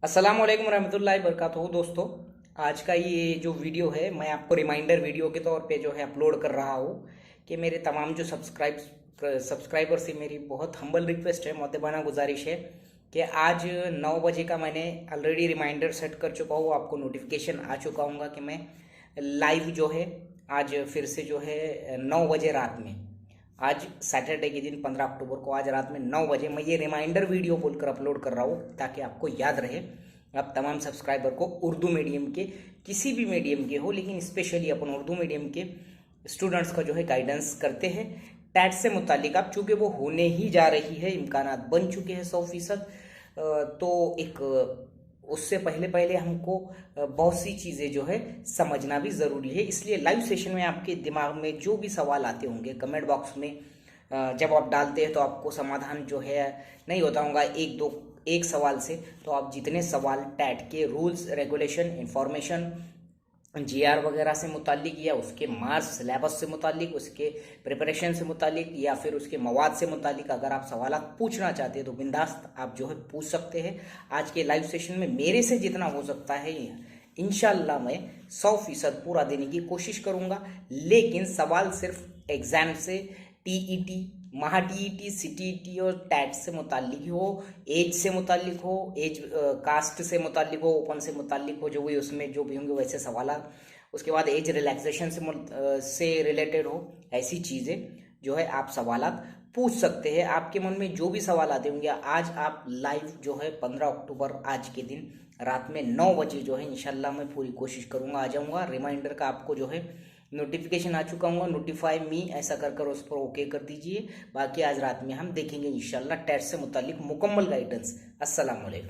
अस्सलाम वालेकुम रहमतुल्लाहि वबरकातुहू। दोस्तों, आज का ये जो वीडियो है मैं आपको रिमाइंडर वीडियो के तौर पे जो है अपलोड कर रहा हूँ कि मेरे तमाम जो सब्सक्राइबर से मेरी बहुत हम्बल रिक्वेस्ट है, मोतबाना गुजारिश है कि आज 9 बजे का मैंने ऑलरेडी रिमाइंडर सेट कर चुका हूँ। आपको नोटिफिकेशन आ चुका होगा कि मैं लाइव जो है आज फिर से जो है 9 बजे रात में, आज सैटरडे के दिन 15 अक्टूबर को आज रात में 9 बजे मैं ये रिमाइंडर वीडियो बोलकर अपलोड कर रहा हूँ ताकि आपको याद रहे। आप तमाम सब्सक्राइबर को उर्दू मीडियम के, किसी भी मीडियम के हो, लेकिन स्पेशली अपन उर्दू मीडियम के स्टूडेंट्स का जो है गाइडेंस करते हैं टैट से मुतालिक। अब चूँकि वो होने ही जा रही है, इम्कानात बन चुके हैं 100%, तो एक उससे पहले पहले हमको बहुत सी चीज़ें जो है समझना भी ज़रूरी है। इसलिए लाइव सेशन में आपके दिमाग में जो भी सवाल आते होंगे कमेंट बॉक्स में जब आप डालते हैं तो आपको समाधान जो है नहीं होता होगा एक सवाल से, तो आप जितने सवाल टैट के रूल्स रेगुलेशन इंफॉर्मेशन जीआर वगैरह से मुतालिक, या उसके मार्क्स सिलेबस से मुतालिक, उसके प्रिपरेशन से मुतालिक, या फिर उसके मवाद से मुतालिक अगर आप सवाल पूछना चाहते हैं तो बिंदास्त आप जो है पूछ सकते हैं। आज के लाइव सेशन में मेरे से जितना हो सकता है इंशाल्लाह मैं 100% पूरा देने की कोशिश करूंगा। लेकिन सवाल सिर्फ एग्जाम से, टीईटी, महा टीईटी, सीटीईटी और टैट से मुतालिक हो, एज से मुतालिक हो, एज कास्ट से मुतालिक हो, ओपन से मुतालिक हो, जो भी उसमें जो भी होंगे वैसे सवाल। उसके बाद एज रिलैक्सेशन से रिलेटेड हो, ऐसी चीज़ें जो है आप सवालात पूछ सकते हैं। आपके मन में जो भी सवाल आते होंगे आज आप लाइव जो है 15 अक्टूबर आज के दिन रात में 9 बजे जो है इंशाल्लाह मैं पूरी कोशिश करूंगा आ जाऊंगा। रिमाइंडर का आपको जो है नोटिफिकेशन आ चुका हूँ, नोटिफाई मी ऐसा कर कर उस पर ओके कर दीजिए। बाकी आज रात में हम देखेंगे इंशाल्लाह टैट से मुतालिक मुकम्मल गाइडेंस। अस्सलाम वालेकुम।